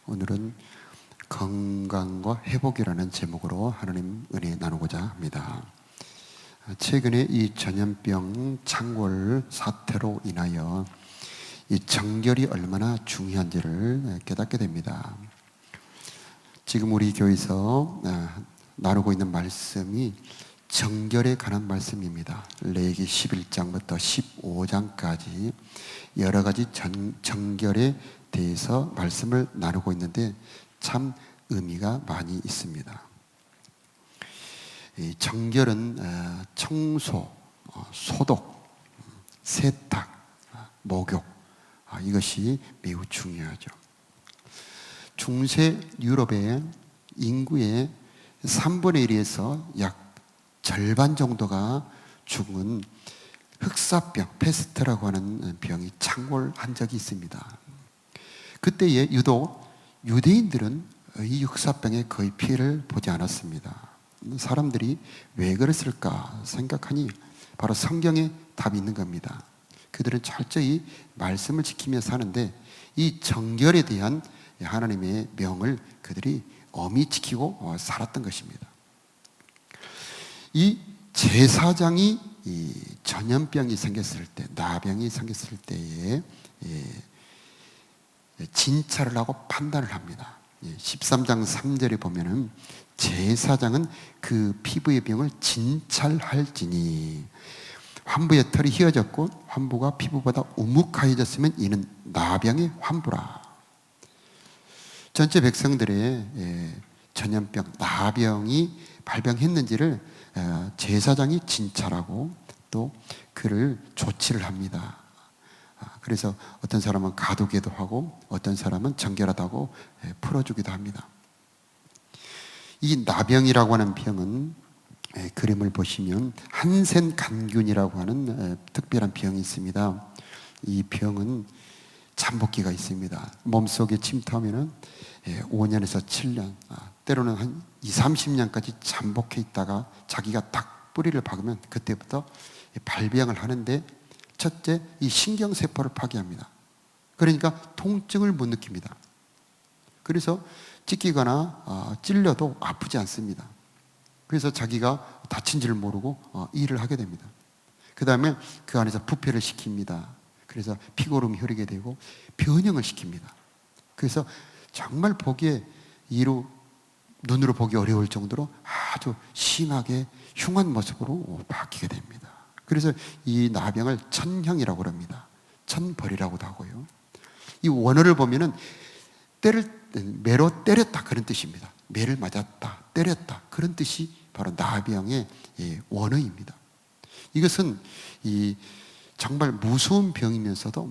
오늘은 건강과 회복이라는 제목으로 하나님 은혜 나누고자 합니다. 최근에 이 전염병 창궐 사태로 인하여 이 정결이 얼마나 중요한지를 깨닫게 됩니다. 지금 우리 교회에서 나누고 있는 말씀이 정결에 관한 말씀입니다. 레위기 11장부터 15장까지 여러 가지 정결에 대해서 말씀을 나누고 있는데 참 의미가 많이 있습니다. 이 정결은 청소, 소독, 세탁, 목욕, 이것이 매우 중요하죠. 중세 유럽의 인구의 3분의 1에서 약 절반 정도가 죽은 흑사병, 페스트라고 하는 병이 창궐한 적이 있습니다. 그때에 유독 유대인들은 이 흑사병에 거의 피해를 보지 않았습니다. 사람들이 왜 그랬을까 생각하니 바로 성경에 답이 있는 겁니다. 그들은 철저히 말씀을 지키며 사는데 이 정결에 대한 하나님의 명을 그들이 엄히 지키고 살았던 것입니다. 이 제사장이 이 전염병이 생겼을 때, 나병이 생겼을 때에 진찰을 하고 판단을 합니다. 13장 3절에 보면은 제사장은 그 피부의 병을 진찰할지니 환부의 털이 휘어졌고 환부가 피부보다 우묵하여졌으면 이는 나병의 환부라. 전체 백성들의 전염병, 나병이 발병했는지를 제사장이 진찰하고 또 그를 조치를 합니다. 그래서 어떤 사람은 가두기도 하고 어떤 사람은 정결하다고 풀어주기도 합니다. 이 나병이라고 하는 병은 그림을 보시면 한센간균이라고 하는 특별한 병이 있습니다. 이 병은 잠복기가 있습니다. 몸속에 침투하면 5년에서 7년, 때로는 한 20-30년까지 잠복해 있다가 자기가 딱 뿌리를 박으면 그때부터 발병을 하는데 첫째, 이 신경세포를 파괴합니다. 그러니까 통증을 못 느낍니다. 그래서 찢기거나 찔려도 아프지 않습니다. 그래서 자기가 다친 줄 모르고 일을 하게 됩니다. 그 다음에 그 안에서 부패를 시킵니다. 그래서 피고름이 흐르게 되고 변형을 시킵니다. 그래서 정말 보기에 눈으로 보기 어려울 정도로 아주 심하게 흉한 모습으로 바뀌게 됩니다. 그래서 이 나병을 천형이라고 합니다. 천벌이라고도 하고요. 이 원어를 보면은 매로 때렸다 그런 뜻입니다. 매를 맞았다, 때렸다 그런 뜻이 바로 나병의 원어입니다. 이것은 정말 무서운 병이면서도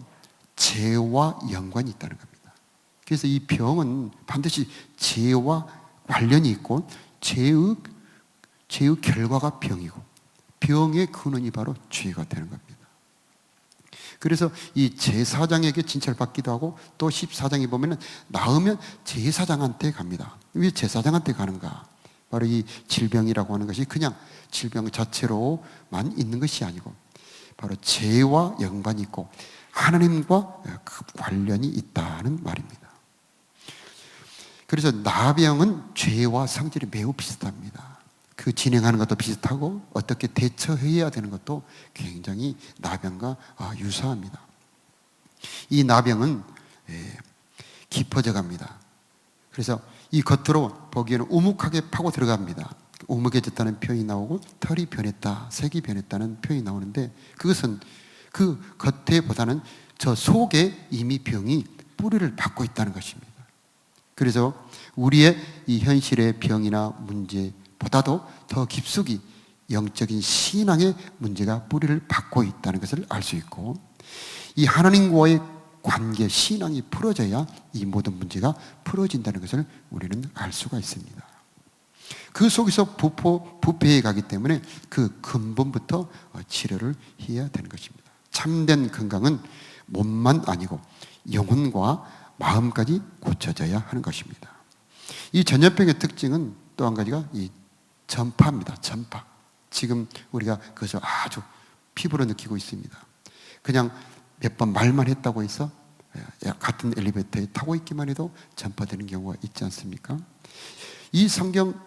죄와 연관이 있다는 겁니다. 그래서 이 병은 반드시 죄와 관련이 있고 죄의 결과가 병이고 병의 근원이 바로 죄가 되는 겁니다. 그래서 이 제사장에게 진찰받기도 하고 또 14장에 보면 나으면 제사장한테 갑니다. 왜 제사장한테 가는가? 바로 이 질병이라고 하는 것이 그냥 질병 자체로만 있는 것이 아니고 바로 죄와 연관이 있고 하나님과 관련이 있다는 말입니다. 그래서 나병은 죄와 성질이 매우 비슷합니다. 그 진행하는 것도 비슷하고 어떻게 대처해야 되는 것도 굉장히 나병과 유사합니다. 이 나병은 깊어져 갑니다. 그래서 이 겉으로 보기에는 우묵하게 파고 들어갑니다. 우묵해졌다는 표현이 나오고 털이 변했다, 색이 변했다는 표현이 나오는데 그것은 그 겉에보다는 저 속에 이미 병이 뿌리를 받고 있다는 것입니다. 그래서 우리의 이 현실의 병이나 문제보다도 더 깊숙이 영적인 신앙의 문제가 뿌리를 받고 있다는 것을 알 수 있고 이 하나님과의 관계, 신앙이 풀어져야 이 모든 문제가 풀어진다는 것을 우리는 알 수가 있습니다. 그 속에서 부패해 가기 때문에 그 근본부터 치료를 해야 되는 것입니다. 참된 건강은 몸만 아니고 영혼과 마음까지 고쳐져야 하는 것입니다. 이 전염병의 특징은 또 한 가지가 이 전파입니다. 전파. 지금 우리가 그것을 아주 피부로 느끼고 있습니다. 그냥 몇 번 말만 했다고 해서 같은 엘리베이터에 타고 있기만 해도 전파되는 경우가 있지 않습니까? 이 성경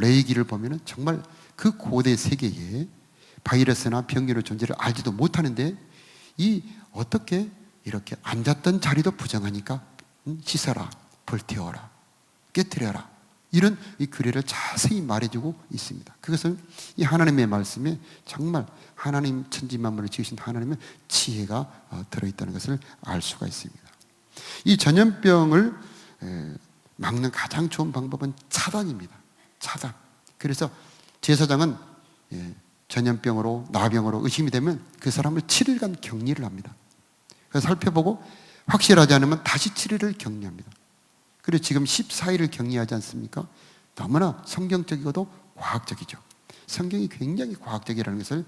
레위기를 보면은 정말 그 고대 세계에 바이러스나 병리의 존재를 알지도 못하는데 이 어떻게 이렇게 앉았던 자리도 부정하니까 씻어라, 불태워라, 깨뜨려라, 이런 이 규례를 자세히 말해주고 있습니다. 그것은 이 하나님의 말씀에 정말 하나님 천지만물을 지으신 하나님의 지혜가 들어있다는 것을 알 수가 있습니다. 이 전염병을 막는 가장 좋은 방법은 차단입니다. 차단. 그래서 제사장은 전염병으로 나병으로 의심이 되면 그 사람을 7일간 격리를 합니다. 그래서 살펴보고 확실하지 않으면 다시 7일을 격리합니다. 그리고 지금 14일을 격리하지 않습니까? 너무나 성경적이고도 과학적이죠. 성경이 굉장히 과학적이라는 것을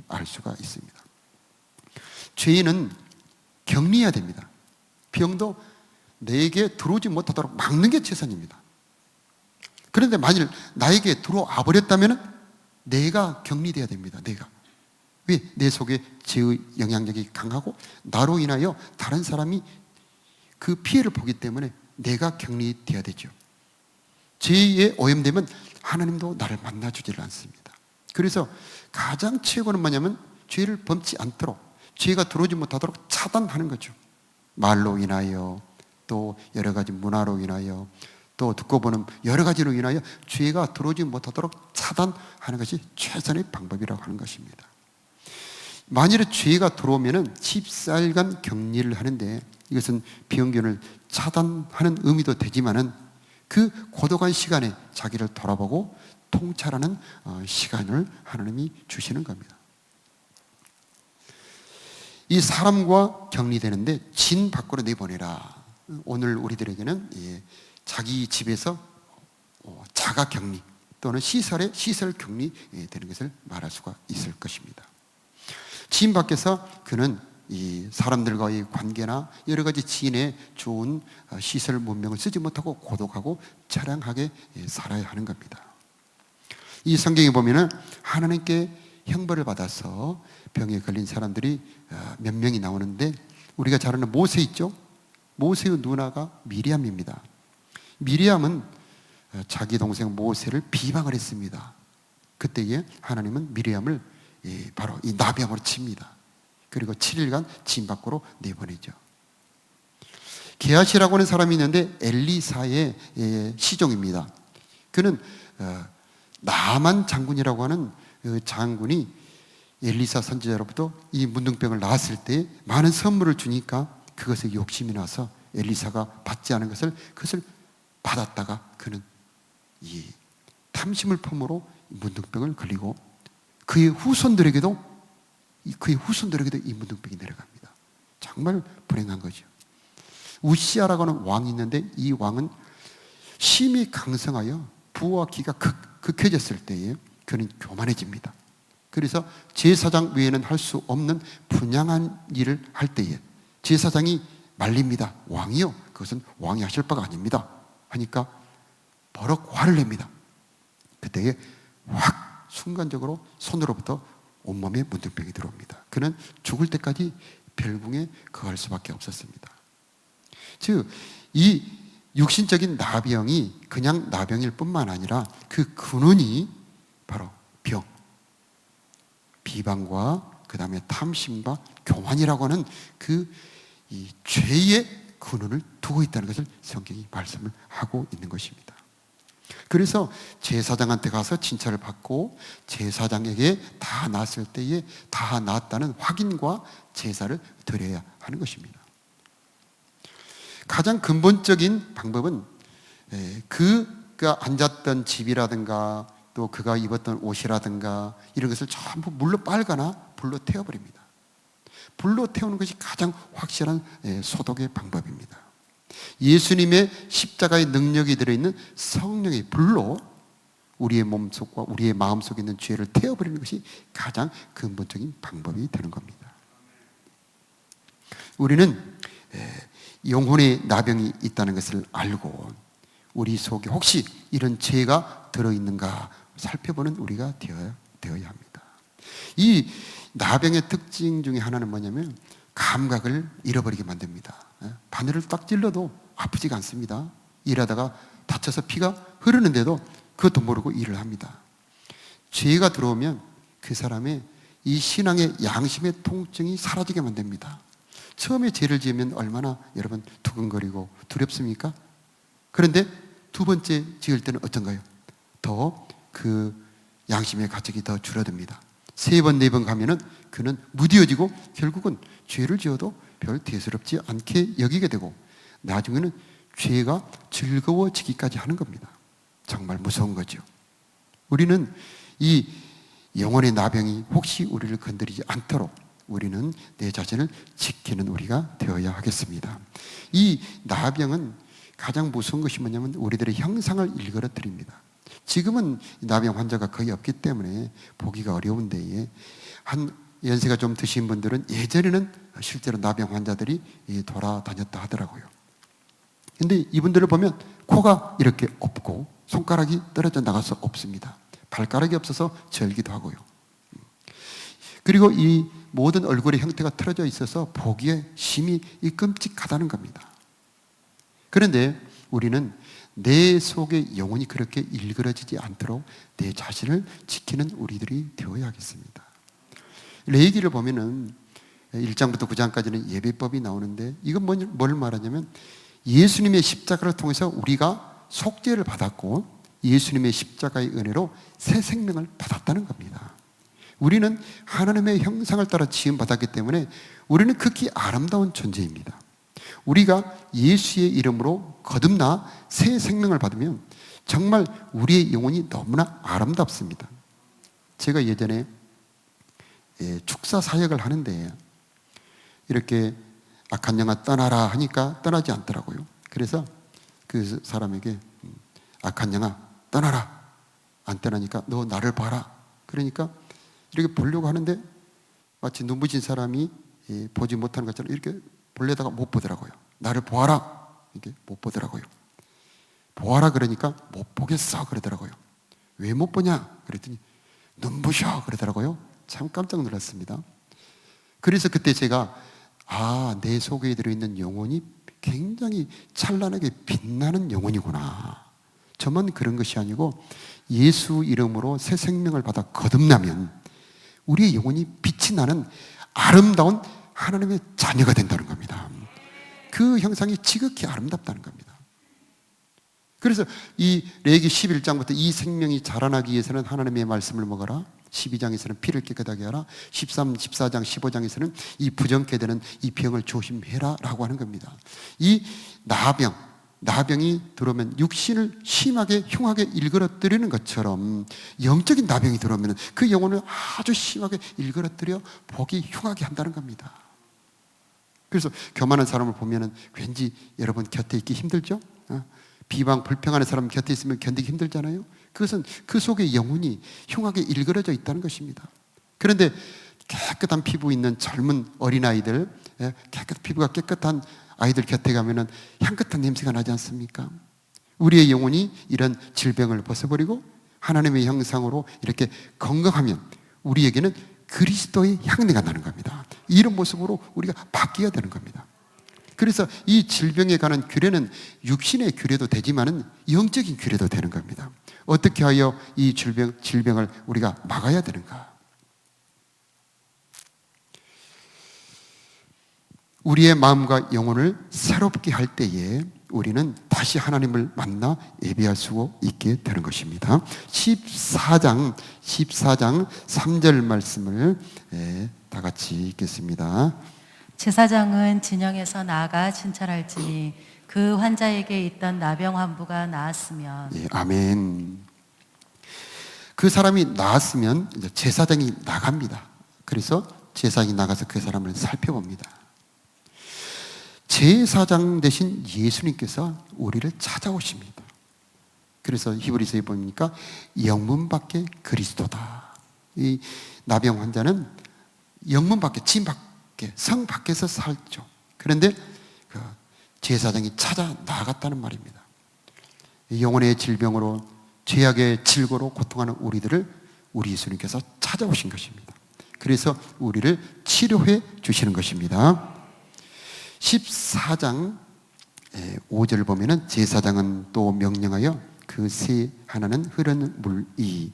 알 수가 있습니다. 죄인은 격리해야 됩니다. 병도 내게 들어오지 못하도록 막는 게 최선입니다. 그런데 만일 나에게 들어와 버렸다면 내가 격리돼야 됩니다. 내가. 왜? 내 속에 죄의 영향력이 강하고 나로 인하여 다른 사람이 그 피해를 보기 때문에 내가 격리돼야 되죠. 죄에 오염되면 하나님도 나를 만나주지를 않습니다. 그래서 가장 최고는 뭐냐면 죄를 범치 않도록, 죄가 들어오지 못하도록 차단하는 거죠. 말로 인하여, 또 여러 가지 문화로 인하여, 또 듣고 보는 여러 가지로 인하여 죄가 들어오지 못하도록 차단하는 것이 최선의 방법이라고 하는 것입니다. 만일에 죄가 들어오면 14일간 격리를 하는데, 이것은 병균을 차단하는 의미도 되지만은 그 고독한 시간에 자기를 돌아보고 통찰하는 시간을 하나님이 주시는 겁니다. 이 사람과 격리되는데 진 밖으로 내보내라. 오늘 우리들에게는 자기 집에서 자가 격리 또는 시설 격리 되는 것을 말할 수가 있을 것입니다. 진 밖에서 그는 이 사람들과의 관계나 여러 가지 지인의 좋은 시설 문명을 쓰지 못하고 고독하고 처량하게 살아야 하는 겁니다. 이 성경에 보면은 하나님께 형벌을 받아서 병에 걸린 사람들이 몇 명이 나오는데, 우리가 잘 아는 모세 있죠? 모세의 누나가 미리암입니다. 미리암은 자기 동생 모세를 비방을 했습니다. 그때에 하나님은 미리암을 바로 이 나병으로 칩니다. 그리고 7일간 진 밖으로 내보내죠. 게하시라고 하는 사람이 있는데 엘리사의 시종입니다. 그는 나만 장군이라고 하는 장군이 엘리사 선지자로부터 이 문둥병을 낳았을 때 많은 선물을 주니까 그것에 욕심이 나서 엘리사가 받지 않은 그것을 받았다가 그는 이 탐심을 품으로 문둥병을 걸리고 그의 후손들에게도 이 문둥병이 내려갑니다. 정말 불행한 거죠. 우시아라고 하는 왕이 있는데 이 왕은 심히 강성하여 부와 기가 극해졌을 때에 그는 교만해집니다. 그래서 제사장 외에는 할 수 없는 분양한 일을 할 때에 제사장이 말립니다. 왕이요, 그것은 왕이 하실 바가 아닙니다 하니까 버럭 화를 냅니다. 그때에 확 순간적으로 손으로부터 온몸에 문둥병이 들어옵니다. 그는 죽을 때까지 별궁에 거할 수밖에 없었습니다. 즉, 이 육신적인 나병이 그냥 나병일 뿐만 아니라 그 근원이 바로 병, 비방과 그 다음에 탐심과 교만이라고 하는 이 죄의 근원을 두고 있다는 것을 성경이 말씀을 하고 있는 것입니다. 그래서 제사장한테 가서 진찰을 받고 제사장에게 다 났을 때에 다 났다는 확인과 제사를 드려야 하는 것입니다. 가장 근본적인 방법은 그가 앉았던 집이라든가 또 그가 입었던 옷이라든가 이런 것을 전부 물로 빨거나 불로 태워버립니다. 불로 태우는 것이 가장 확실한 소독의 방법입니다. 예수님의 십자가의 능력이 들어있는 성령의 불로 우리의 몸속과 우리의 마음속에 있는 죄를 태워버리는 것이 가장 근본적인 방법이 되는 겁니다. 우리는 영혼의 나병이 있다는 것을 알고 우리 속에 혹시 이런 죄가 들어있는가 살펴보는 우리가 되어야 합니다. 이 나병의 특징 중에 하나는 뭐냐면 감각을 잃어버리게 만듭니다. 바늘을 딱 찔러도 아프지가 않습니다. 일하다가 다쳐서 피가 흐르는데도 그것도 모르고 일을 합니다. 죄가 들어오면 그 사람의 이 신앙의 양심의 통증이 사라지게 만듭니다. 처음에 죄를 지으면 얼마나 여러분 두근거리고 두렵습니까? 그런데 두 번째 지을 때는 어떤가요? 더 그 양심의 가책이 더 줄어듭니다. 세 번, 네 번 가면은 그는 무디어지고 결국은 죄를 지어도 별 대수롭지 않게 여기게 되고 나중에는 죄가 즐거워지기까지 하는 겁니다. 정말 무서운 거죠. 우리는 이 영혼의 나병이 혹시 우리를 건드리지 않도록 우리는 내 자신을 지키는 우리가 되어야 하겠습니다. 이 나병은 가장 무서운 것이 뭐냐면 우리들의 형상을 일그러뜨립니다. 지금은 나병 환자가 거의 없기 때문에 보기가 어려운데 한 연세가 좀 드신 분들은 예전에는 실제로 나병 환자들이 돌아다녔다 하더라고요. 근데 이분들을 보면 코가 이렇게 없고 손가락이 떨어져 나가서 없습니다. 발가락이 없어서 절기도 하고요. 그리고 이 모든 얼굴의 형태가 틀어져 있어서 보기에 심히 끔찍하다는 겁니다. 그런데 우리는 내 속의 영혼이 그렇게 일그러지지 않도록 내 자신을 지키는 우리들이 되어야 하겠습니다. 레위기를 보면은 1장부터 9장까지는 예배법이 나오는데 이건 뭘 말하냐면 예수님의 십자가를 통해서 우리가 속죄를 받았고 예수님의 십자가의 은혜로 새 생명을 받았다는 겁니다. 우리는 하나님의 형상을 따라 지음받았기 때문에 우리는 극히 아름다운 존재입니다. 우리가 예수의 이름으로 거듭나 새 생명을 받으면 정말 우리의 영혼이 너무나 아름답습니다. 제가 예전에 축사 사역을 하는데 이렇게 악한 영아 떠나라 하니까 떠나지 않더라고요. 그래서 그 사람에게 악한 영아 떠나라. 안 떠나니까 너 나를 봐라. 그러니까 이렇게 보려고 하는데 마치 눈부신 사람이 보지 못하는 것처럼 이렇게 보려다가 못 보더라고요. 나를 보아라. 이게 못 보더라고요. 보아라 그러니까 못 보겠어 그러더라고요. 왜 못 보냐? 그랬더니 눈부셔 그러더라고요. 참 깜짝 놀랐습니다. 그래서 그때 제가 내 속에 들어있는 영혼이 굉장히 찬란하게 빛나는 영혼이구나. 저만 그런 것이 아니고 예수 이름으로 새 생명을 받아 거듭나면 우리의 영혼이 빛이 나는 아름다운 하나님의 자녀가 된다는 겁니다. 그 형상이 지극히 아름답다는 겁니다. 그래서 이 레위기 11장부터 이 생명이 자라나기 위해서는 하나님의 말씀을 먹어라. 12장에서는 피를 깨끗하게 하라. 13, 14장, 15장에서는 이 부정케 되는 이 병을 조심해라 라고 하는 겁니다. 이 나병이 들어오면 육신을 심하게 흉하게 일그러뜨리는 것처럼 영적인 나병이 들어오면 그 영혼을 아주 심하게 일그러뜨려 보기 흉하게 한다는 겁니다. 그래서 교만한 사람을 보면 왠지 여러분 곁에 있기 힘들죠? 비방 불평하는 사람 곁에 있으면 견디기 힘들잖아요. 그것은 그 속에 영혼이 흉하게 일그러져 있다는 것입니다. 그런데 깨끗한 피부 있는 젊은 어린아이들, 피부가 깨끗한 아이들 곁에 가면은 향긋한 냄새가 나지 않습니까? 우리의 영혼이 이런 질병을 벗어버리고 하나님의 형상으로 이렇게 건강하면 우리에게는 그리스도의 향내가 나는 겁니다. 이런 모습으로 우리가 바뀌어야 되는 겁니다. 그래서 이 질병에 관한 규례는 육신의 규례도 되지만은 영적인 규례도 되는 겁니다. 어떻게 하여 이 질병을 우리가 막아야 되는가? 우리의 마음과 영혼을 새롭게 할 때에 우리는 다시 하나님을 만나 예배할 수 있게 되는 것입니다. 14장 3절 말씀을 다 같이 읽겠습니다. 제사장은 진영에서 나아가 진찰할지니 그 환자에게 있던 나병 환부가 나았으면 아멘. 그 사람이 나았으면 이제 제사장이 나갑니다. 그래서 제사장이 나가서 그 사람을 살펴봅니다. 제사장 대신 예수님께서 우리를 찾아오십니다. 그래서 히브리서에 보니까 영문 밖에 그리스도다. 이 나병 환자는 영문 밖에, 진 밖에, 성 밖에서 살죠. 그런데 그 제사장이 찾아 나갔다는 말입니다. 영혼의 질병으로 죄악의 질고로 고통하는 우리들을 우리 예수님께서 찾아오신 것입니다. 그래서 우리를 치료해 주시는 것입니다. 14장 5절 보면은 제사장은 또 명령하여 그 새 하나는 흐르는 물 이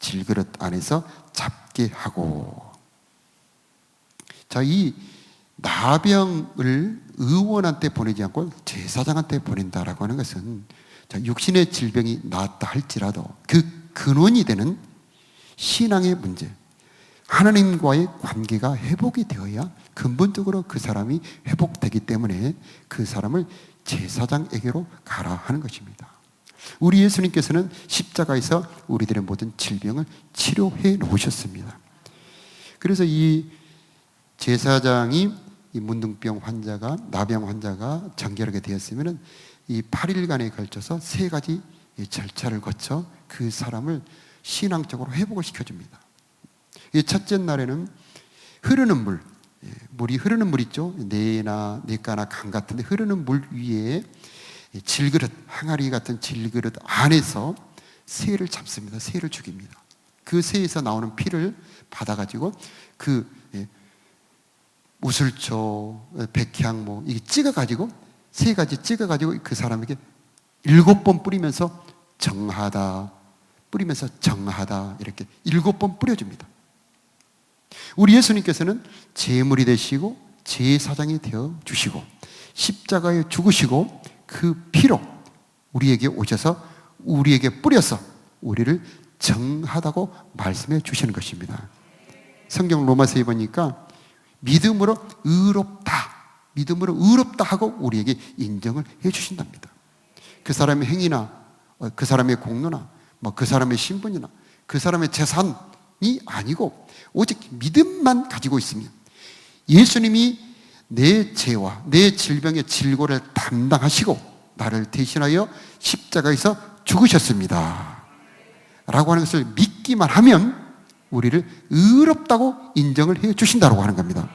질그릇 안에서 잡게 하고. 자, 이 나병을 의원한테 보내지 않고 제사장한테 보낸다라고 하는 것은, 자, 육신의 질병이 낫다 할지라도 그 근원이 되는 신앙의 문제, 하나님과의 관계가 회복이 되어야 근본적으로 그 사람이 회복되기 때문에 그 사람을 제사장에게로 가라 하는 것입니다. 우리 예수님께서는 십자가에서 우리들의 모든 질병을 치료해 놓으셨습니다. 그래서 이 제사장이 이 문둥병 환자가, 나병 환자가 정결하게 되었으면 이 8일간에 걸쳐서 3가지 절차를 거쳐 그 사람을 신앙적으로 회복을 시켜줍니다. 이 첫째 날에는 흐르는 물, 물이 흐르는 물 있죠. 뇌나 뇌가나 강 같은데 흐르는 물 위에 질그릇, 항아리 같은 질그릇 안에서 새를 잡습니다. 새를 죽입니다. 그 새에서 나오는 피를 받아가지고 그 우슬초, 백향 뭐 이게 찍어가지고 3가지 찍어가지고 그 사람에게 7번 뿌리면서 정하다, 뿌리면서 정하다 이렇게 7번 뿌려줍니다. 우리 예수님께서는 제물이 되시고 제사장이 되어 주시고 십자가에 죽으시고 그 피로 우리에게 오셔서 우리에게 뿌려서 우리를 정하다고 말씀해 주시는 것입니다. 성경 로마서에 보니까 믿음으로 의롭다, 믿음으로 의롭다 하고 우리에게 인정을 해 주신답니다. 그 사람의 행위나 그 사람의 공로나 뭐 그 사람의 신분이나 그 사람의 재산이 아니고 오직 믿음만 가지고 있으면 예수님이 내 죄와 내 질병의 질고를 담당하시고 나를 대신하여 십자가에서 죽으셨습니다 라고 하는 것을 믿기만 하면 우리를 의롭다고 인정을 해 주신다고 하는 겁니다.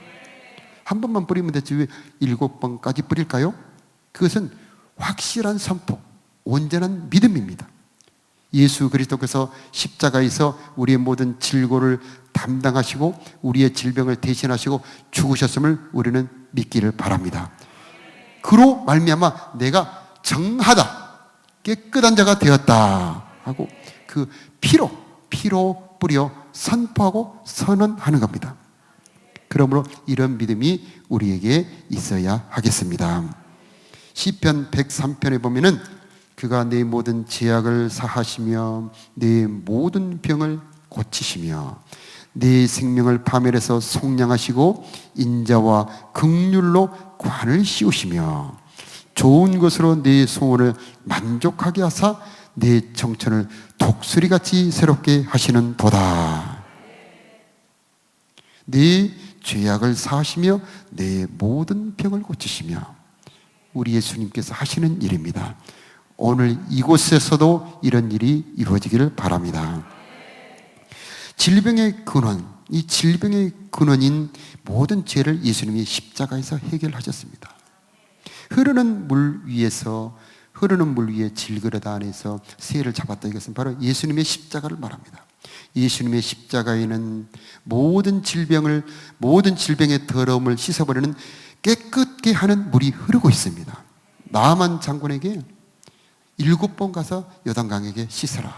한 번만 뿌리면 되지 왜 7번까지 뿌릴까요? 그것은 확실한 선포, 온전한 믿음입니다. 예수 그리스도께서 십자가에서 우리의 모든 질고를 담당하시고 우리의 질병을 대신하시고 죽으셨음을 우리는 믿기를 바랍니다. 그로 말미암아 내가 정하다, 깨끗한 자가 되었다 하고 그 피로 뿌려 선포하고 선언하는 겁니다. 그러므로 이런 믿음이 우리에게 있어야 하겠습니다. 시편 103편에 보면은 그가 내 모든 죄악을 사하시며 내 모든 병을 고치시며 내 생명을 파멸해서 속량하시고 인자와 긍휼로 관을 씌우시며 좋은 것으로 내 소원을 만족하게 하사 내 청천을 독수리같이 새롭게 하시는 도다. 내 죄악을 사하시며 내 모든 병을 고치시며 우리 예수님께서 하시는 일입니다. 오늘 이곳에서도 이런 일이 이루어지기를 바랍니다. 질병의 근원, 이 질병의 근원인 모든 죄를 예수님이 십자가에서 해결하셨습니다. 흐르는 물 위에 질그릇 안에서 새를 잡았다. 이것은 바로 예수님의 십자가를 말합니다. 예수님의 십자가에는 모든 질병의 더러움을 씻어버리는 깨끗게 하는 물이 흐르고 있습니다. 나만 장군에게 7번 가서 요단강에게 씻어라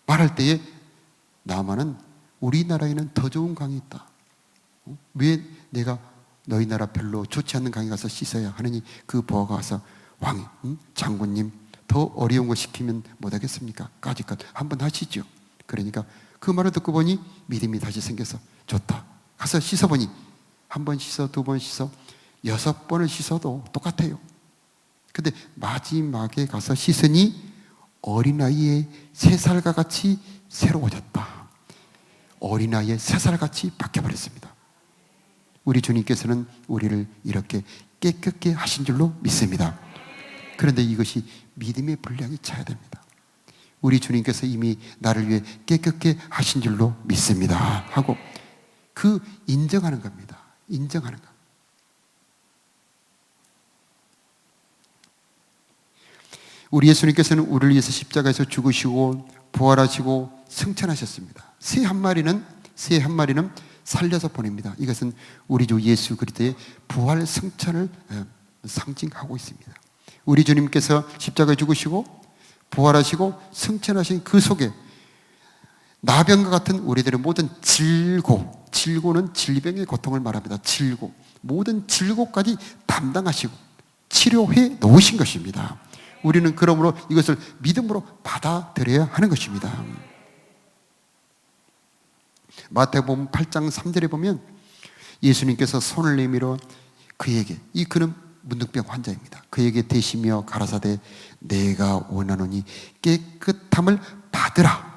말할 때에 나만은 우리나라에는 더 좋은 강이 있다. 왜 내가 너희 나라 별로 좋지 않는 강에 가서 씻어야 하느니 그 보아가 와서 왕이 장군님 더 어려운 거 시키면 못하겠습니까? 까짓것 한번 하시죠. 그러니까 그 말을 듣고 보니 믿음이 다시 생겨서 좋다. 가서 씻어보니 1번 씻어, 2번 씻어, 6번을 씻어도 똑같아요. 근데 마지막에 가서 씻으니 어린아이의 3살과 같이 새로워졌다. 어린아이의 3살같이 바뀌어버렸습니다. 우리 주님께서는 우리를 이렇게 깨끗게 하신 줄로 믿습니다. 그런데 이것이 믿음의 분량이 차야 됩니다. 우리 주님께서 이미 나를 위해 깨끗게 하신 줄로 믿습니다 하고 그 인정하는 겁니다. 인정하는 것. 우리 예수님께서는 우리를 위해서 십자가에서 죽으시고 부활하시고 승천하셨습니다. 새 한 마리는 새 한 마리는 살려서 보냅니다. 이것은 우리 주 예수 그리스도의 부활 승천을 상징하고 있습니다. 우리 주님께서 십자가에 죽으시고 부활하시고 승천하신 그 속에 나병과 같은 우리들의 모든 질고는 질병의 고통을 말합니다. 질고, 모든 질고까지 담당하시고 치료해 놓으신 것입니다. 우리는 그러므로 이것을 믿음으로 받아들여야 하는 것입니다. 마태복음 8장 3절에 보면 예수님께서 손을 내밀어 그에게, 그는 문둥병 환자입니다. 그에게 대시며 가라사대 내가 원하노니 깨끗함을 받으라.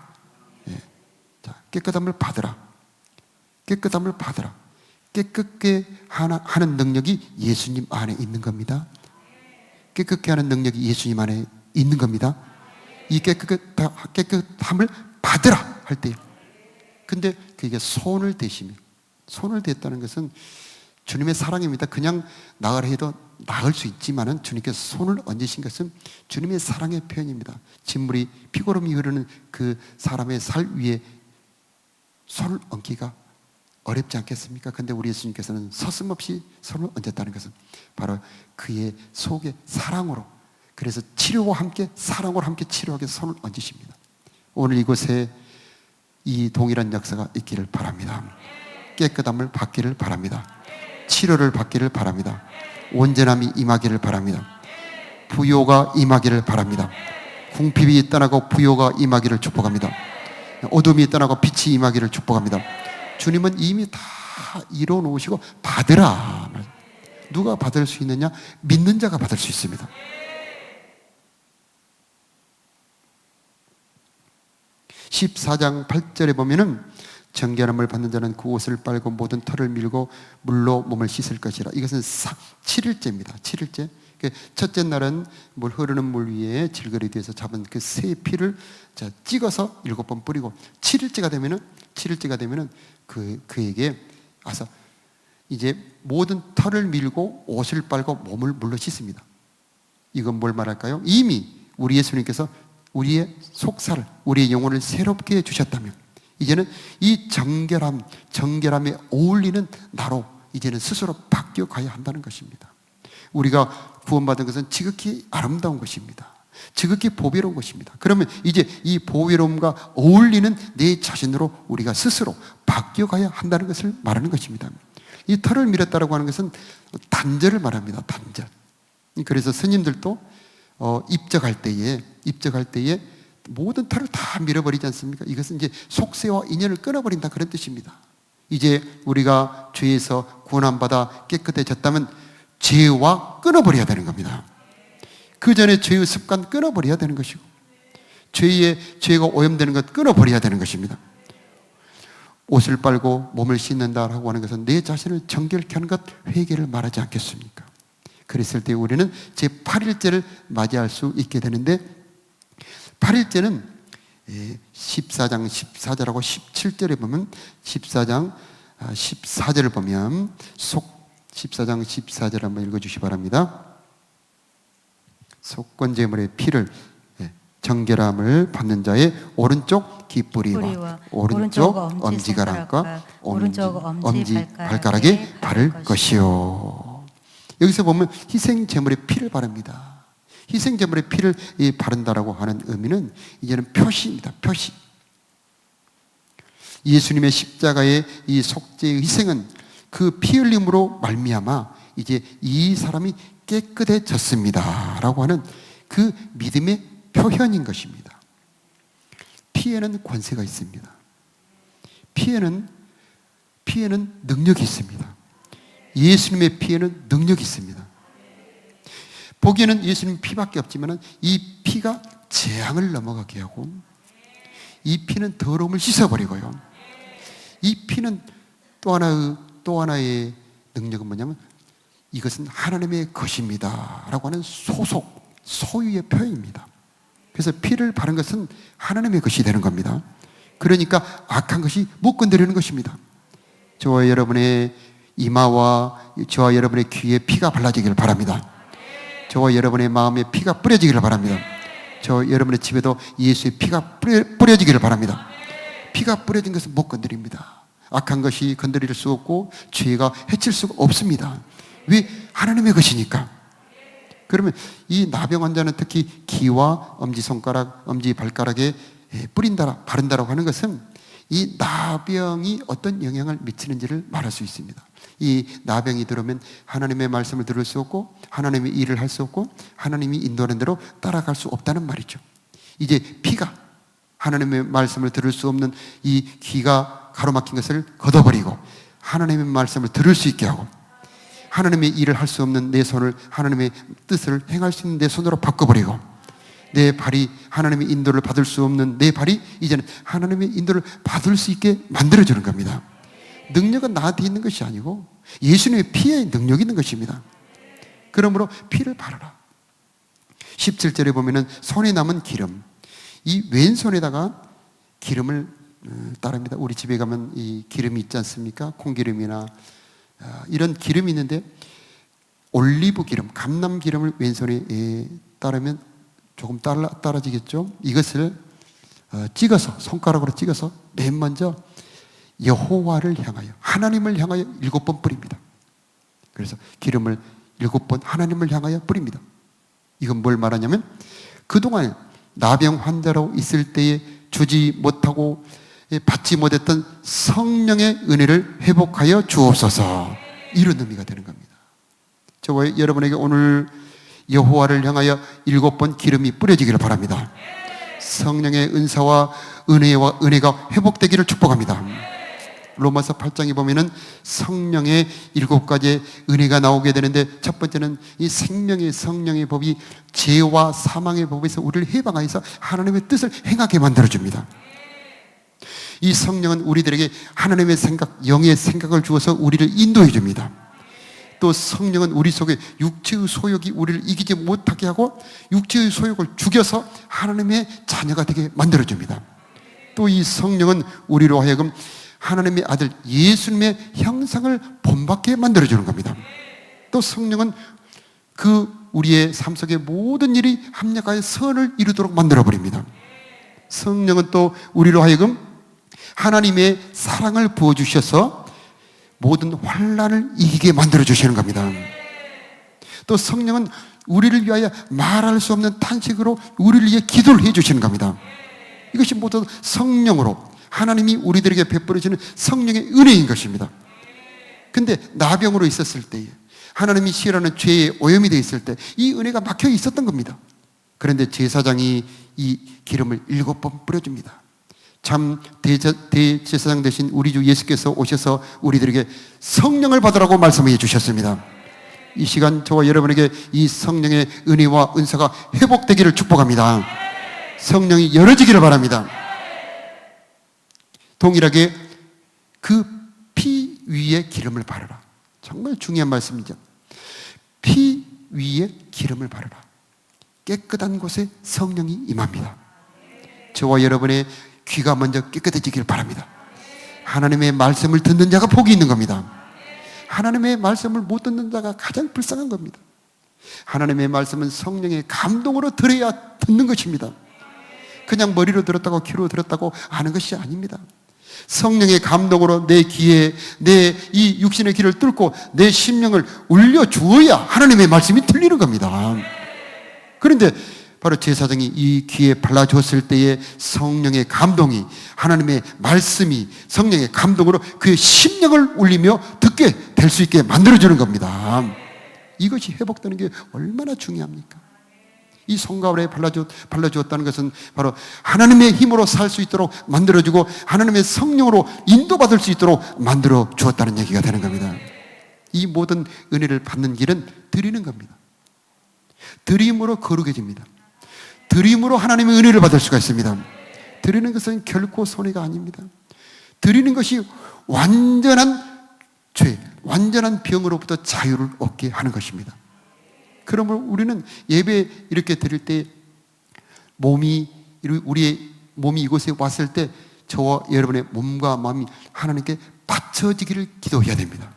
자, 깨끗함을 받으라. 깨끗함을 받으라. 깨끗게 하는 능력이 예수님 안에 있는 겁니다. 깨끗게 하는 능력이 예수님 안에 있는 겁니다. 이 깨끗함을 받으라 할 때, 근데 그게 손을 대시며, 손을 댔다는 것은 주님의 사랑입니다. 그냥 나으라 해도 나을 수 있지만은 주님께서 손을 얹으신 것은 주님의 사랑의 표현입니다. 진물이 피고름이 흐르는 그 사람의 살 위에 손을 얹기가 어렵지 않겠습니까? 근데 우리 예수님께서는 서슴없이 손을 얹었다는 것은 바로 그의 속에 사랑으로, 그래서 치료와 함께 사랑으로 함께 치료하게 손을 얹으십니다. 오늘 이곳에 이 동일한 역사가 있기를 바랍니다. 깨끗함을 받기를 바랍니다. 치료를 받기를 바랍니다. 온전함이 임하기를 바랍니다. 부요가 임하기를 바랍니다. 궁핍이 떠나고 부요가 임하기를 축복합니다. 어둠이 떠나고 빛이 임하기를 축복합니다. 주님은 이미 다 이뤄 놓으시고 받으라. 누가 받을 수 있느냐? 믿는 자가 받을 수 있습니다. (14장 8절에) 보면은 정결함을 받는 자는 그 옷을 빨고 모든 털을 밀고 물로 몸을 씻을 것이라. 이것은 7일째입니다. 7일째. 첫째 날은 물 흐르는 물 위에 질거리 뒤에서 잡은 그 새 피를 찍어서 7번 뿌리고, 7일째가 되면은 그에게 와서 이제 모든 털을 밀고 옷을 빨고 몸을 물로 씻습니다. 이건 뭘 말할까요? 이미 우리 예수님께서 우리의 속살을, 우리의 영혼을 새롭게 해주셨다면 이제는 이 정결함에 어울리는 나로 이제는 스스로 바뀌어 가야 한다는 것입니다. 우리가 구원받은 것은 지극히 아름다운 것입니다. 지극히 보배로운 것입니다. 그러면 이제 이 보배로움과 어울리는 내 자신으로 우리가 스스로 바뀌어 가야 한다는 것을 말하는 것입니다. 이 털을 밀었다라고 하는 것은 단절을 말합니다. 단절. 그래서 스님들도 입적할 때에 모든 털을 다 밀어버리지 않습니까? 이것은 이제 속세와 인연을 끊어버린다, 그런 뜻입니다. 이제 우리가 죄에서 구원받아 깨끗해졌다면 죄와 끊어버려야 되는 겁니다. 그 전에 죄의 습관 끊어버려야 되는 것이고, 죄가 오염되는 것 끊어버려야 되는 것입니다. 옷을 빨고 몸을 씻는다라고 하는 것은 내 자신을 정결케 하는 것, 회개를 말하지 않겠습니까? 그랬을 때 우리는 제8일째를 맞이할 수 있게 되는데, 8일째는 14장 14절하고 17절에 보면, 14장 14절을 보면 14장 14절 한번 읽어주시기 바랍니다. 속건제물의 피를, 정결함을 받는 자의 오른쪽 깃뿌리와 오른쪽 엄지가락과 엄지 발가락에 바를 것이요. 여기서 보면 희생제물의 피를 바릅니다. 희생제물의 피를 바른다라고 하는 의미는 이제는 표시입니다. 표시. 예수님의 십자가의 이 속죄의 희생은 그 피 흘림으로 말미암아 이제 이 사람이 깨끗해졌습니다 라고 하는 그 믿음의 표현인 것입니다. 피에는 권세가 있습니다. 피에는 능력이 있습니다. 예수님의 피에는 능력이 있습니다. 보기에는 예수님 피밖에 없지만 이 피가 재앙을 넘어가게 하고, 이 피는 더러움을 씻어버리고요, 이 피는 또 하나의 능력은 뭐냐면 이것은 하나님의 것입니다 라고 하는 소유의 표현입니다. 그래서 피를 바른 것은 하나님의 것이 되는 겁니다. 그러니까 악한 것이 못 건드리는 것입니다. 저와 여러분의 이마와 저와 여러분의 귀에 피가 발라지기를 바랍니다. 저와 여러분의 마음에 피가 뿌려지기를 바랍니다. 저 여러분의 집에도 예수의 피가 뿌려지기를 바랍니다. 피가 뿌려진 것은 못 건드립니다. 악한 것이 건드릴 수 없고 죄가 해칠 수가 없습니다. 왜? 하나님의 것이니까. 그러면 이 나병 환자는 특히 기와 엄지손가락, 엄지발가락에 바른다라고 하는 것은 이 나병이 어떤 영향을 미치는지를 말할 수 있습니다. 이 나병이 들어오면 하나님의 말씀을 들을 수 없고 하나님의 일을 할 수 없고 하나님이 인도하는 대로 따라갈 수 없다는 말이죠. 이제 피가 하나님의 말씀을 들을 수 없는 이 귀가 가로막힌 것을 걷어버리고 하나님의 말씀을 들을 수 있게 하고 하나님의 일을 할 수 없는 내 손을 하나님의 뜻을 행할 수 있는 내 손으로 바꿔버리고 내 발이 하나님의 인도를 받을 수 없는 내 발이 이제는 하나님의 인도를 받을 수 있게 만들어주는 겁니다. 능력은 나한테 있는 것이 아니고 예수님의 피에 능력이 있는 것입니다. 그러므로 피를 바르라. 17절에 보면은 손에 남은 기름, 이 왼손에다가 기름을 따릅니다. 우리 집에 가면 이 기름이 있지 않습니까? 콩기름이나 이런 기름이 있는데 올리브 기름, 감람 기름을 왼손에 따르면 조금 떨어지겠죠? 이것을 찍어서, 손가락으로 찍어서 맨 먼저 여호와를 향하여, 하나님을 향하여 7번 뿌립니다. 그래서 기름을 7번 하나님을 향하여 뿌립니다. 이건 뭘 말하냐면 그동안 나병 환자로 있을 때에 주지 못하고 받지 못했던 성령의 은혜를 회복하여 주옵소서, 이런 의미가 되는 겁니다. 저와 여러분에게 오늘 여호와를 향하여 7번 기름이 뿌려지기를 바랍니다. 성령의 은사와 은혜가 회복되기를 축복합니다. 로마서 8장에 보면은 성령의 7가지의 은혜가 나오게 되는데, 첫 번째는 이 성령의 법이 죄와 사망의 법에서 우리를 해방하여서 하나님의 뜻을 행하게 만들어줍니다. 이 성령은 우리들에게 하나님의 생각, 영의 생각을 주어서 우리를 인도해 줍니다. 또 성령은 우리 속에 육체의 소욕이 우리를 이기지 못하게 하고 육체의 소욕을 죽여서 하나님의 자녀가 되게 만들어 줍니다. 또 이 성령은 우리로 하여금 하나님의 아들 예수님의 형상을 본받게 만들어 주는 겁니다. 또 성령은 우리의 삶 속의 모든 일이 합력하여 선을 이루도록 만들어 버립니다. 성령은 또 우리로 하여금 하나님의 사랑을 부어주셔서 모든 환난을 이기게 만들어 주시는 겁니다. 또 성령은 우리를 위하여 말할 수 없는 탄식으로 우리를 위해 기도를 해 주시는 겁니다. 이것이 모두 성령으로 하나님이 우리들에게 베풀어주는 성령의 은혜인 것입니다. 근데 나병으로 있었을 때에, 하나님이 싫어하는 죄에 오염이 되어 있을 때 이 은혜가 막혀 있었던 겁니다. 그런데 제사장이 이 기름을 7번 뿌려줍니다. 참 대제사장 되신 우리 주 예수께서 오셔서 우리들에게 성령을 받으라고 말씀해 주셨습니다. 이 시간 저와 여러분에게 이 성령의 은혜와 은사가 회복되기를 축복합니다. 성령이 열어지기를 바랍니다. 동일하게 그 피 위에 기름을 바르라. 정말 중요한 말씀이죠. 피 위에 기름을 바르라. 깨끗한 곳에 성령이 임합니다. 저와 여러분의 귀가 먼저 깨끗해지길 바랍니다. 하나님의 말씀을 듣는 자가 복이 있는 겁니다. 하나님의 말씀을 못 듣는 자가 가장 불쌍한 겁니다. 하나님의 말씀은 성령의 감동으로 들어야 듣는 것입니다. 그냥 머리로 들었다고 귀로 들었다고 아는 것이 아닙니다. 성령의 감동으로 내 귀에 내 이 육신의 귀를 뚫고 내 심령을 울려주어야 하나님의 말씀이 들리는 겁니다. 그런데 바로 제사장이 이 귀에 발라주었을 때에 성령의 감동이, 하나님의 말씀이 성령의 감동으로 그의 심령을 울리며 듣게 될 수 있게 만들어주는 겁니다. 이것이 회복되는 게 얼마나 중요합니까? 이 손가락에 발라주었다는 것은 바로 하나님의 힘으로 살 수 있도록 만들어주고 하나님의 성령으로 인도받을 수 있도록 만들어 주었다는 얘기가 되는 겁니다. 이 모든 은혜를 받는 길은 드리는 겁니다. 드림으로 거룩해집니다. 드림으로 하나님의 은혜를 받을 수가 있습니다. 드리는 것은 결코 손해가 아닙니다. 드리는 것이 완전한 죄, 완전한 병으로부터 자유를 얻게 하는 것입니다. 그러므로 우리는 예배 이렇게 드릴 때 우리의 몸이 이곳에 왔을 때 저와 여러분의 몸과 마음이 하나님께 바쳐지기를 기도해야 됩니다.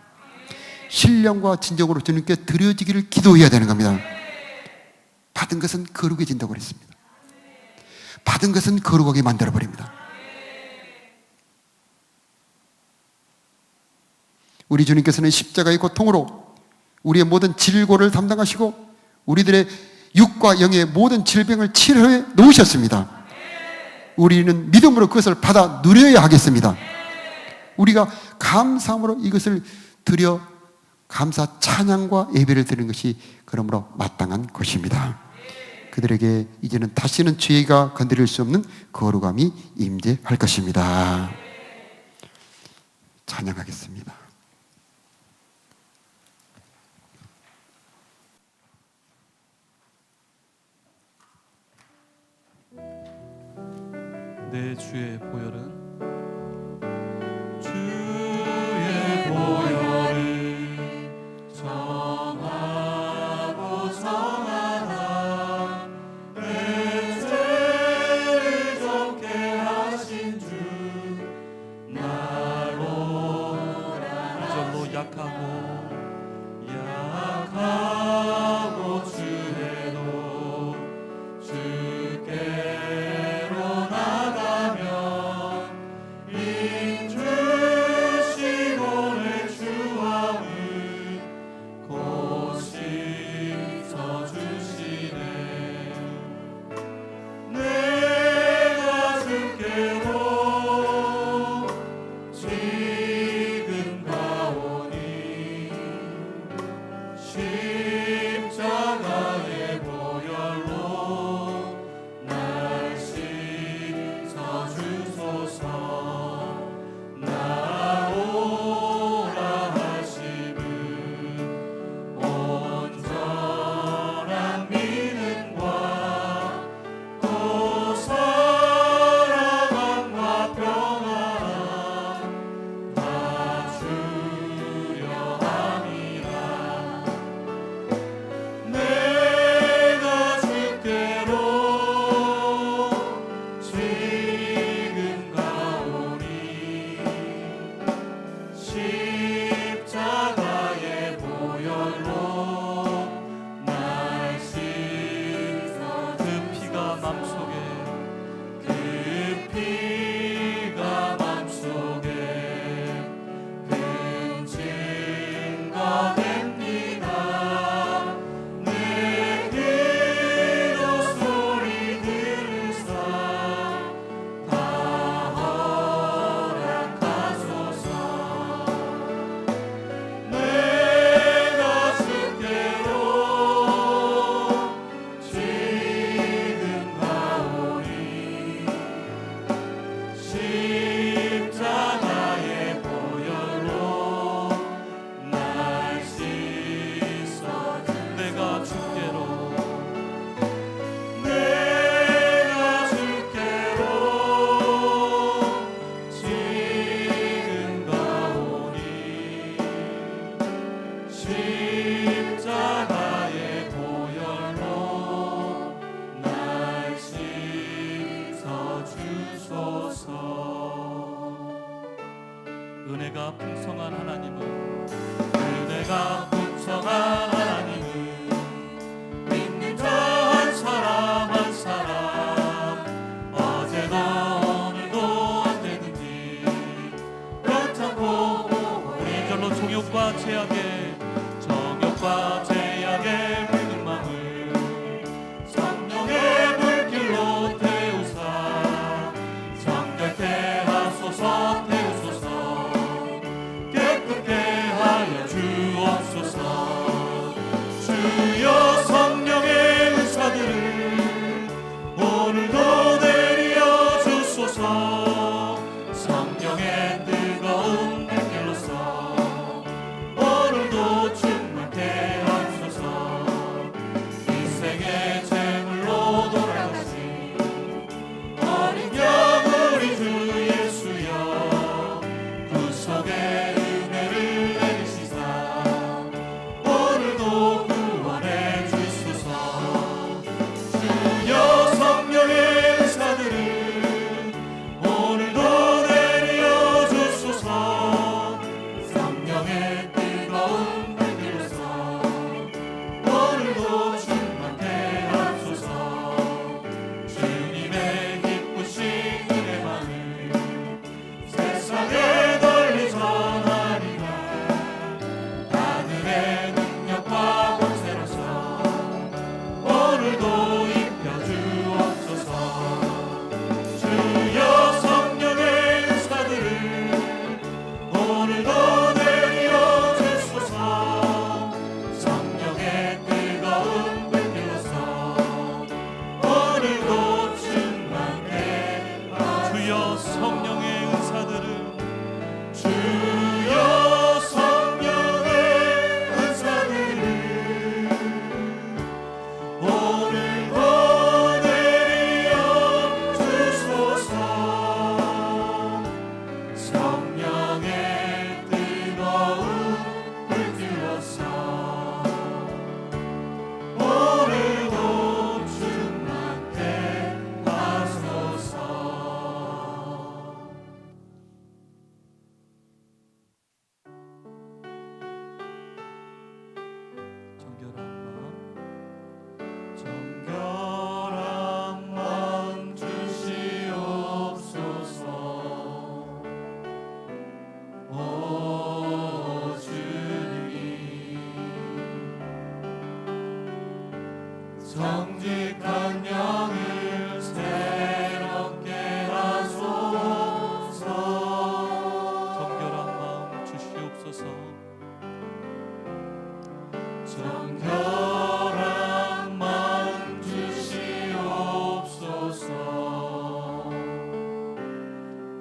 신령과 진정으로 주님께 드려지기를 기도해야 되는 겁니다. 받은 것은 거룩해진다고 그랬습니다. 받은 것은 거룩하게 만들어버립니다. 우리 주님께서는 십자가의 고통으로 우리의 모든 질고를 담당하시고 우리들의 육과 영의 모든 질병을 치료해 놓으셨습니다. 우리는 믿음으로 그것을 받아 누려야 하겠습니다. 우리가 감사함으로 이것을 드려 감사 찬양과 예배를 드리는 것이 그러므로 마땅한 것입니다. 그들에게 이제는 다시는 죄가 건드릴 수 없는 거룩함이 임재할 것입니다. 찬양하겠습니다. 내 주의 보혈은 주의 보혈은 정하고 선하다 내 죄를 좁게 하신 주 나로 이절로 약하고 주해도 주께로 나가면 인주시고 내 주함을 곧 씻어주시네 내가 주께로 지금 가오니 십자가의 보혈로 날 씻어주소서 나오라 하심은 온전한 믿음과 또 사랑과 평안 다 주려 함이라 내가 주께로 지금 가오니 십자가의 보혈로 날 씻어 그 피가 맘속에 큰 증거 됩니다 내 기도 소리 들으사 다 허락하소서 내가 주께로 지금 가오니 십자가의 보혈로 날 씻어 내가 주께로 지금 가오니 십자가의 보혈로 날 씻어 주소서 은혜가 풍성한 하나님은 믿는 자 한 사람 한 사람 어제도 오늘도 언제든지 그렇다고 이절로 정욕과 제약의 붉은 마음을 성령의 불길로 태우사 정결케 하소서 태우소서 깨끗 오늘도 입혀주옵소서. 주여 성령의 은사들을 오늘도 내려주소서. 성령의 뜨거운 불 피워서 오늘도 충만케 하소서. 주여 성령의 은사들을 주여 성령의 은사들을 오늘도 내려주소서. 성령의 뜨거운 불 피워서 오늘도 충만케 하소서. 정결한 마음 주시옵소서. 오 주님, 정직한 영을 새롭게 하소서. 정결한 마음 주시옵소서. 정결한 마음 주시옵소서.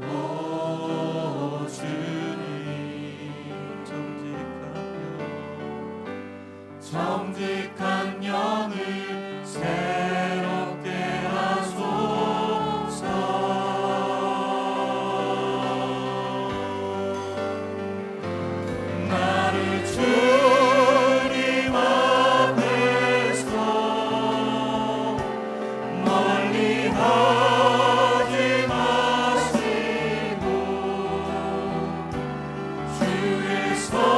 오 주님, 정직한 영을 새롭게 하소서. 나를 주님 앞에서 멀리 하지 마시고 주의 성령을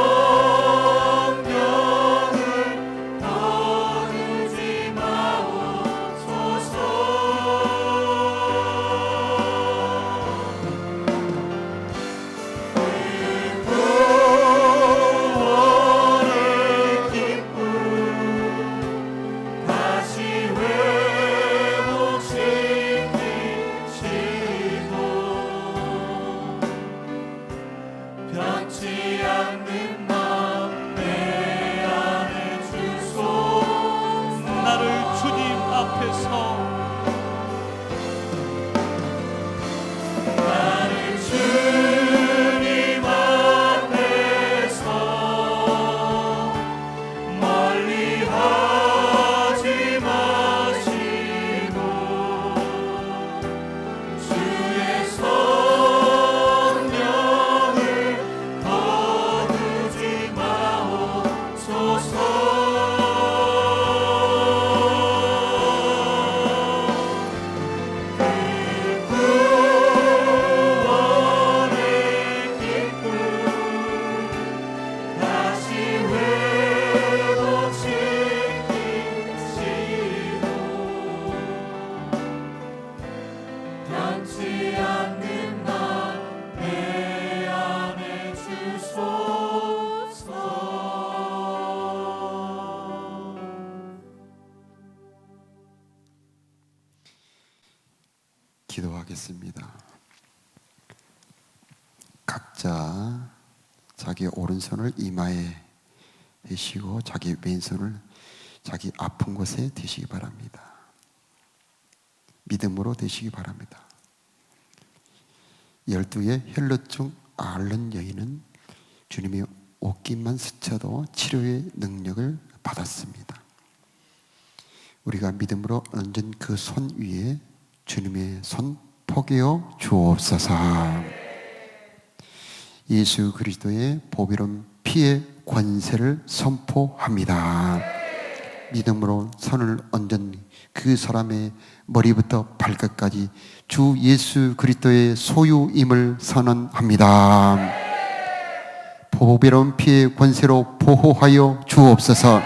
거두지 마옵소서. 구원의 기쁨 다시 회복시키시고 변치 않는 마음 내 안에 주소서. 나를 주님 앞에서 나를 주님 앞에서 멀리 하지 마시고 주의 성령을 거두지 마옵소서. 그 구원의 기쁨 다시 회복시키시고 변치 않는 나 내 안에 주소서. 기도하겠습니다. 각자 자기 오른손을 이마에 대시고 자기 왼손을 자기 아픈 곳에 대시기 바랍니다. 믿음으로 대시기 바랍니다. 12의 혈루증 앓는 여인은 주님의 옷깃만 스쳐도 치료의 능력을 받았습니다. 우리가 믿음으로 얹은 그 손 위에 주님의 손 포개어 주옵소서. 예수 그리스도의 보배로운 피의 권세를 선포합니다. 믿음으로 손을 얹은 그 사람의 머리부터 발끝까지 주 예수 그리스도의 소유임을 선언합니다. 보배로운 피의 권세로 보호하여 주옵소서.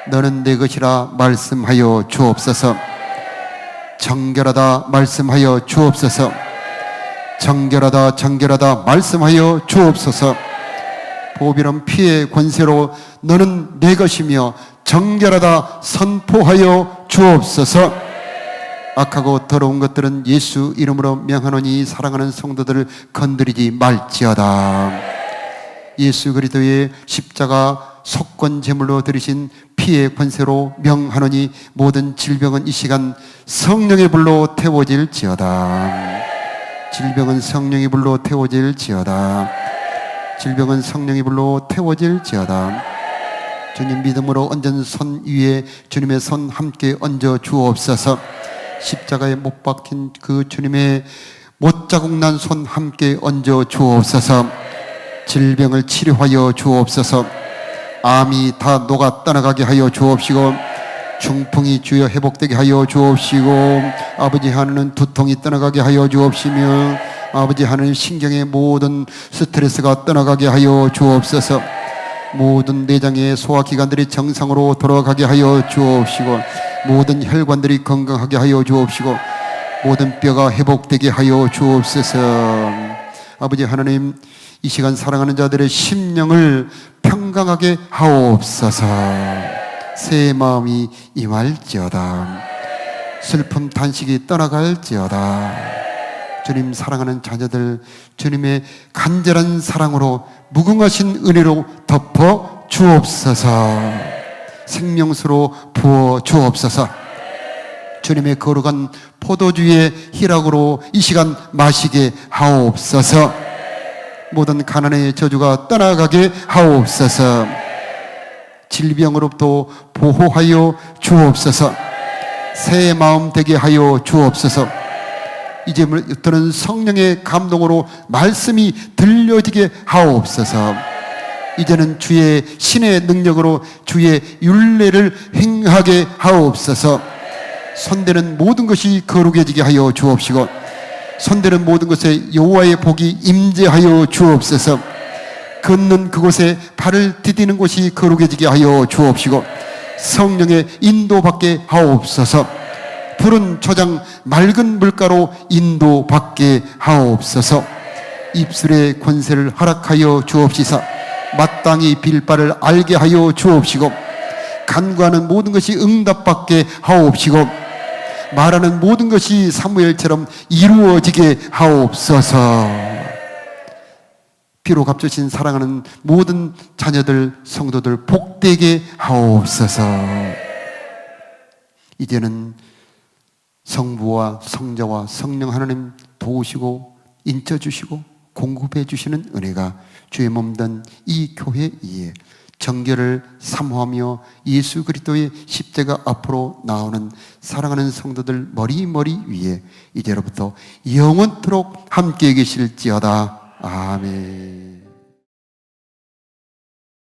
너는 내 것이라 말씀하여 주옵소서. 정결하다 말씀하여 주옵소서. 정결하다 정결하다 말씀하여 주옵소서. 보배로운 피의 권세로 너는 내 것이며 정결하다 선포하여 주옵소서. 악하고 더러운 것들은 예수 이름으로 명하노니 사랑하는 성도들을 건드리지 말지어다. 예수 그리스도의 십자가 속건 제물로 드리신 피의 권세로 명하노니 모든 질병은 이 시간 성령의 불로 태워질지어다. 질병은 성령의 불로 태워질지어다. 질병은 성령의 불로 태워질지어다. 주님 믿음으로 얹은 손 위에 주님의 손 함께 얹어 주옵소서. 십자가에 못 박힌 그 주님의 못자국 난 손 함께 얹어 주옵소서. 질병을 치료하여 주옵소서. 암이 다 녹아 떠나가게 하여 주옵시고, 중풍이 주여 회복되게 하여 주옵시고, 아버지 하나님 두통이 떠나가게 하여 주옵시며, 아버지 하나님 신경의 모든 스트레스가 떠나가게 하여 주옵소서. 모든 내장의 소화기관들이 정상으로 돌아가게 하여 주옵시고, 모든 혈관들이 건강하게 하여 주옵시고, 모든 뼈가 회복되게 하여 주옵소서. 아버지 하나님, 이 시간 사랑하는 자들의 심령을 평강하게 하옵소서. 새 마음이 임할지어다. 슬픔 단식이 떠나갈지어다. 주님 사랑하는 자녀들 주님의 간절한 사랑으로 무궁하신 은혜로 덮어 주옵소서. 생명수로 부어 주옵소서. 주님의 거룩한 포도주의 희락으로 이 시간 마시게 하옵소서. 모든 가난의 저주가 떠나가게 하옵소서. 질병으로부터 보호하여 주옵소서. 새 마음 되게 하여 주옵소서. 이제부터는 성령의 감동으로 말씀이 들려지게 하옵소서. 이제는 주의 신의 능력으로 주의 율례를 행하게 하옵소서. 손대는 모든 것이 거룩해지게 하여 주옵시고, 손대는 모든 것에 여호와의 복이 임재하여 주옵소서. 걷는 그곳에 발을 디디는 곳이 거룩해지게 하여 주옵시고, 성령의 인도받게 하옵소서. 푸른 초장 맑은 물가로 인도받게 하옵소서. 입술의 권세를 허락하여 주옵시사. 마땅히 빌 바를 알게 하여 주옵시고, 간구하는 모든 것이 응답받게 하옵시고, 말하는 모든 것이 사무엘처럼 이루어지게 하옵소서. 피로 값주신 사랑하는 모든 자녀들 성도들 복되게 하옵소서. 이제는 성부와 성자와 성령 하나님 도우시고 인쳐주시고 공급해 주시는 은혜가 주의 몸된 이 교회 위에 정결을 사모하며 예수 그리스도의 십자가 앞으로 나오는 사랑하는 성도들 머리 위에 이제로부터 영원토록 함께 계실지어다. 아멘.